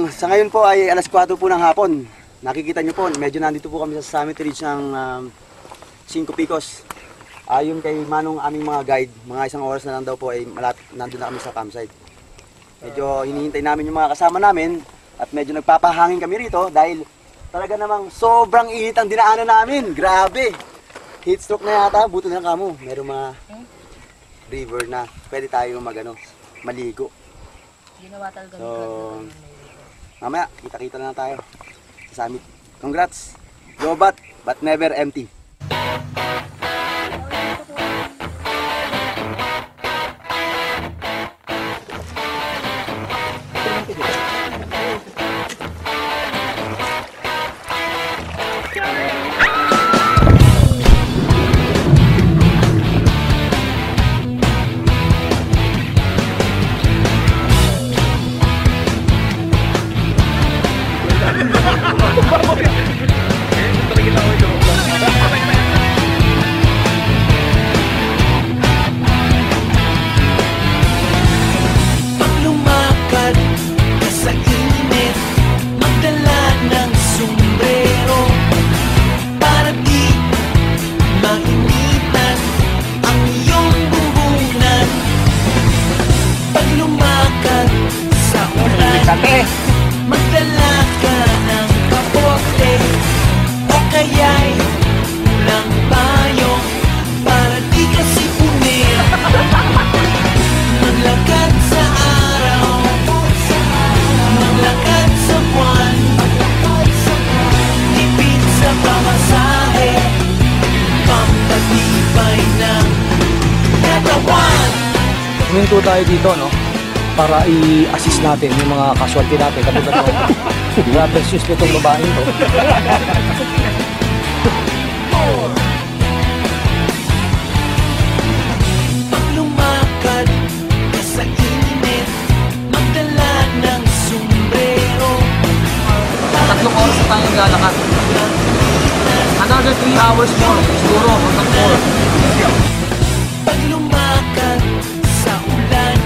Sa ngayon po ay alas 4 po ng hapon. Nakikita nyo po, medyo nandito po kami sa summit ridge ng Cinco Picos. Ayon kay Manong aming mga guide, mga isang oras na lang daw po ay nandun na kami sa campsite. Medyo hinihintay namin yung mga kasama namin at medyo nagpapahangin kami rito dahil talaga namang sobrang init ang dinaanan namin. Grabe! Heat stroke na yata, buto na kamo. Merong mga river na pwede tayo maligo. Ginawa talaga So, mamaya, kita-kita na tayo sa summit. Congrats! Lobat, but never empty. Magdala ka ng kapote o kaya'y ulang payong para di ka sipunin. Maglakad sa araw, maglakad sa buwan, tipid sa pamasahe, pampatibay ng katawan. Huminto tayo dito, no? Para i-assist natin yung mga casualty natin. Katulad ng grabe sus nitong babaeng to. Pag lumakad ka sa init, magdala ng sombrero. 3 oras na tayong lalakad. Another 3 hours more. Siguro hanggang 4. Pag lumakad sa ulan,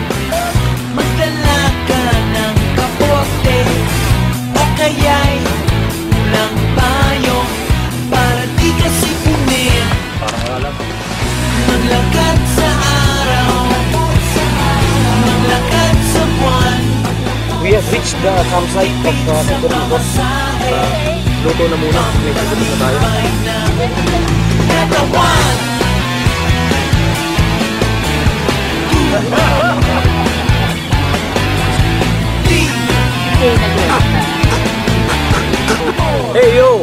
magdala ka ng kapote o kaya'y ulang payong para di ka sipunin. Maglakad sa araw, maglakad sa buwan, We have reached the campsite of Cinco Picos. Luto na muna. May tutuloy na tayo. katawan. Hey yo!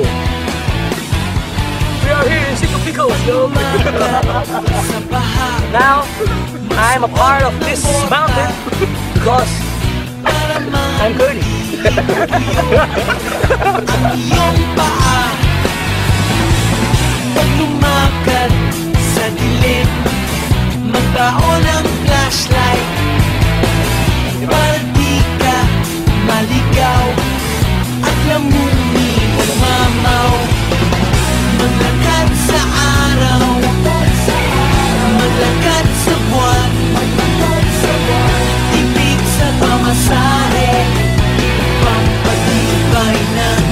We are here in Cinco Picos, yo! Now, I'm a part of this mountain because I'm Curly. Iyong paa, pag lumakad sa dilim, magbaon ang flashlight para di ka maligaw at lamunin umamaw. Maglakad sa araw, maglakad sa buwan, tipid sa pamasahe, pampatibay ng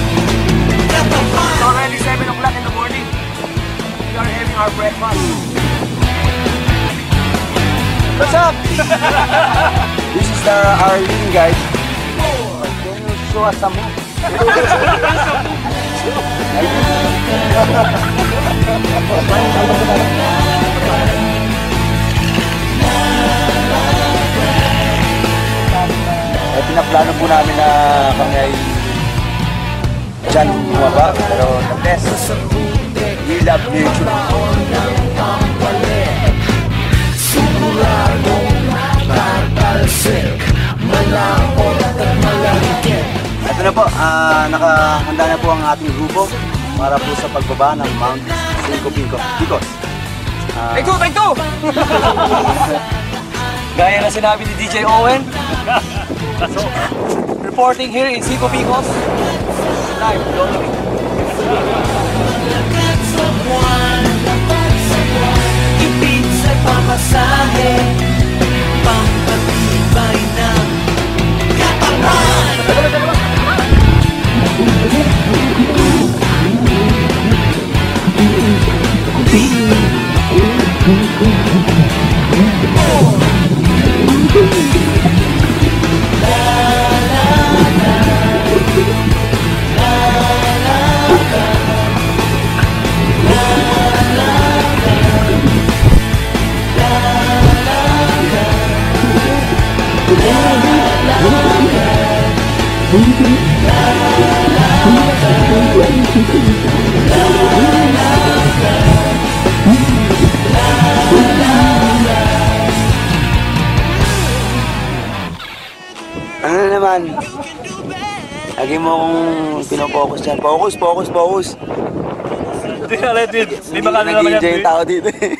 katawan. It's already 7 o'clock in the morning. We are having our breakfast. What's up? This is our leading guide. Can you show us some moves? Pinaplano po namin na kami ay dyan bumaba, pero the best, we love nature. Ito na po, nakahanda na po ang ating grupo para po sa pagbaba ng Mount Cinco Picos. Take two! Gaya na sinabi ni DJ Owen, reporting here in Cinco Picos, live, Dolby. Maglakad sa buwan, tipid sa pamasahe, pampatibay ng Ano na naman? Lagi mo akong pinopokus dyan. Focus, focus, focus. Hindi na, Red. Di ba kanina naman Nag-enjoy yan? yung tao dito eh.